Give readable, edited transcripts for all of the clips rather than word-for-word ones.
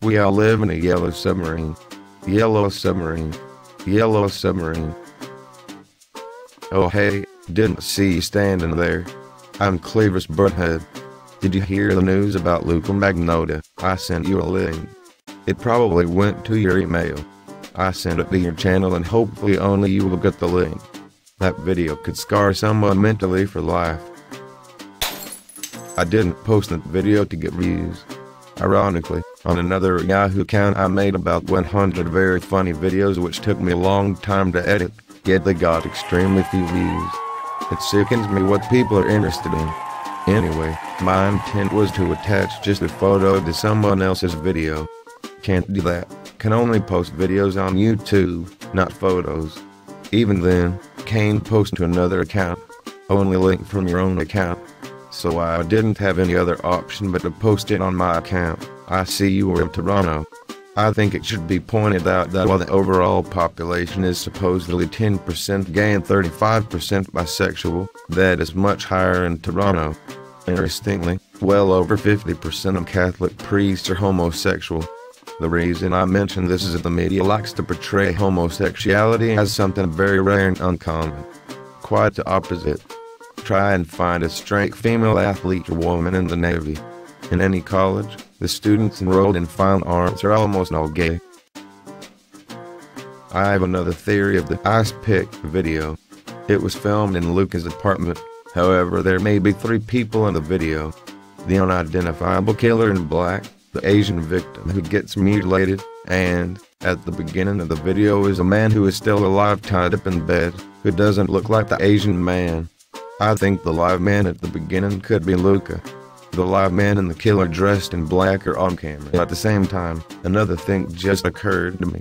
We all live in a yellow submarine. Yellow submarine. Yellow submarine. Oh hey, didn't see you standing there. I'm Cleavis Butthead. Did you hear the news about Luca Magnotta? I sent you a link. It probably went to your email. I sent it to your channel and hopefully only you will get the link. That video could scar someone mentally for life. I didn't post that video to get views. Ironically, on another Yahoo account I made about 100 very funny videos which took me a long time to edit, yet they got extremely few views. It sickens me what people are interested in. Anyway, my intent was to attach just a photo to someone else's video. Can't do that. Can only post videos on YouTube, not photos. Even then, can't post to another account. Only link from your own account. So I didn't have any other option but to post it on my account. I see you were in Toronto. I think it should be pointed out that while the overall population is supposedly 10% gay and 35% bisexual, that is much higher in Toronto. Interestingly, well over 50% of Catholic priests are homosexual. The reason I mention this is that the media likes to portray homosexuality as something very rare and uncommon. Quite the opposite. Try and find a straight female athlete or woman in the Navy. In any college, the students enrolled in fine arts are almost all gay. I have another theory of the ice pick video. It was filmed in Luca's apartment, however there may be 3 people in the video. The unidentifiable killer in black, the Asian victim who gets mutilated, and, at the beginning of the video is a man who is still alive tied up in bed, who doesn't look like the Asian man. I think the live man at the beginning could be Luca. The live man and the killer dressed in black are on camera at the same time. Another thing just occurred to me.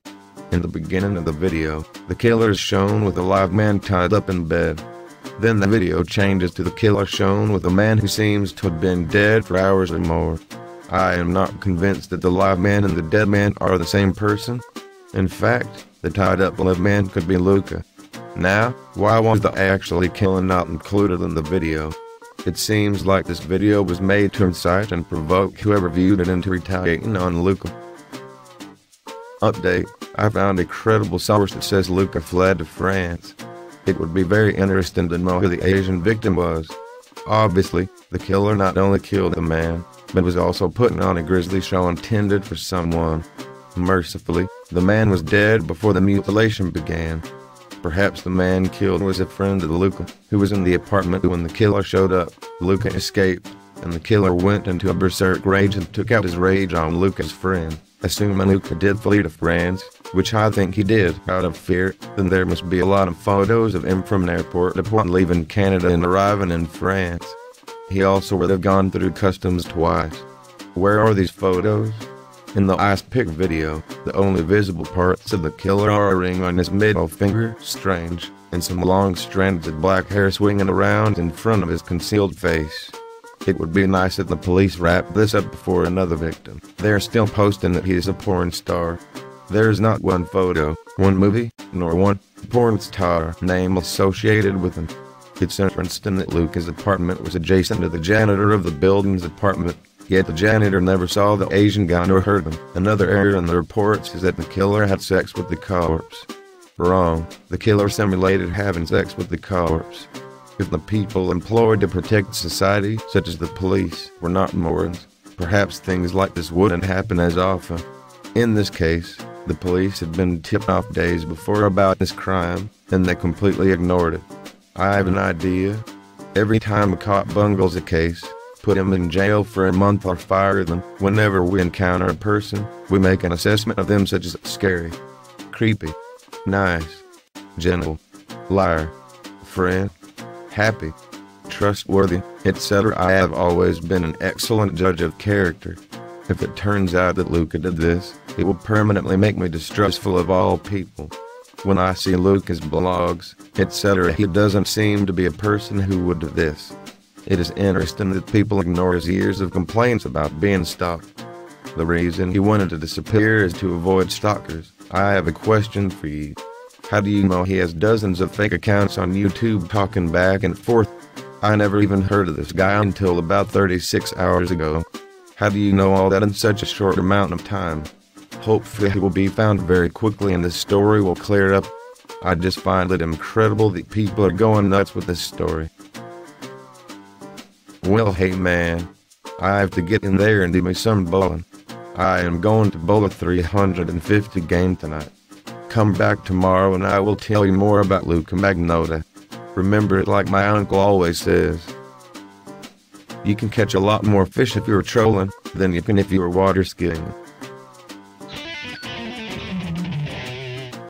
In the beginning of the video, the killer is shown with the live man tied up in bed. Then the video changes to the killer shown with a man who seems to have been dead for hours or more. I am not convinced that the live man and the dead man are the same person. In fact, the tied up live man could be Luca. Now, why was the actually killing not included in the video? It seems like this video was made to incite and provoke whoever viewed it into retaliating on Luca. Update: I found a credible source that says Luca fled to France. It would be very interesting to know who the Asian victim was. Obviously, the killer not only killed a man, but was also putting on a grisly show intended for someone. Mercifully, the man was dead before the mutilation began. Perhaps the man killed was a friend of Luca, who was in the apartment when the killer showed up. Luca escaped, and the killer went into a berserk rage and took out his rage on Luca's friend. Assuming Luca did flee to France, which I think he did out of fear, then there must be a lot of photos of him from an airport to point leaving Canada and arriving in France. He also would have gone through customs twice. Where are these photos? In the ice pick video, the only visible parts of the killer are a ring on his middle finger, strange, and some long strands of black hair swinging around in front of his concealed face. It would be nice if the police wrap this up before another victim. They're still posting that he is a porn star. There's not one photo, one movie, nor one porn star name associated with him. It's interesting that Luca's apartment was adjacent to the janitor of the building's apartment. Yet the janitor never saw the Asian guy nor heard him. Another error in the reports is that the killer had sex with the corpse. Wrong. The killer simulated having sex with the corpse. If the people employed to protect society, such as the police, were not morons, perhaps things like this wouldn't happen as often. In this case, the police had been tipped off days before about this crime, and they completely ignored it. I have an idea. Every time a cop bungles a case, put him in jail for a month or fire them. Whenever we encounter a person, we make an assessment of them such as scary, creepy, nice, gentle, liar, friend, happy, trustworthy, etc. I have always been an excellent judge of character. If it turns out that Luca did this, it will permanently make me distrustful of all people. When I see Luca's blogs, etc., he doesn't seem to be a person who would do this. It is interesting that people ignore his years of complaints about being stalked. The reason he wanted to disappear is to avoid stalkers. I have a question for you. How do you know he has dozens of fake accounts on YouTube talking back and forth? I never even heard of this guy until about 36 hours ago. How do you know all that in such a short amount of time? Hopefully he will be found very quickly and the story will clear up. I just find it incredible that people are going nuts with this story. Well, hey man, I have to get in there and do me some bowling. I am going to bowl a 350 game tonight. Come back tomorrow and I will tell you more about Luca Magnotta. Remember it like my uncle always says. You can catch a lot more fish if you're trolling than you can if you're water skiing.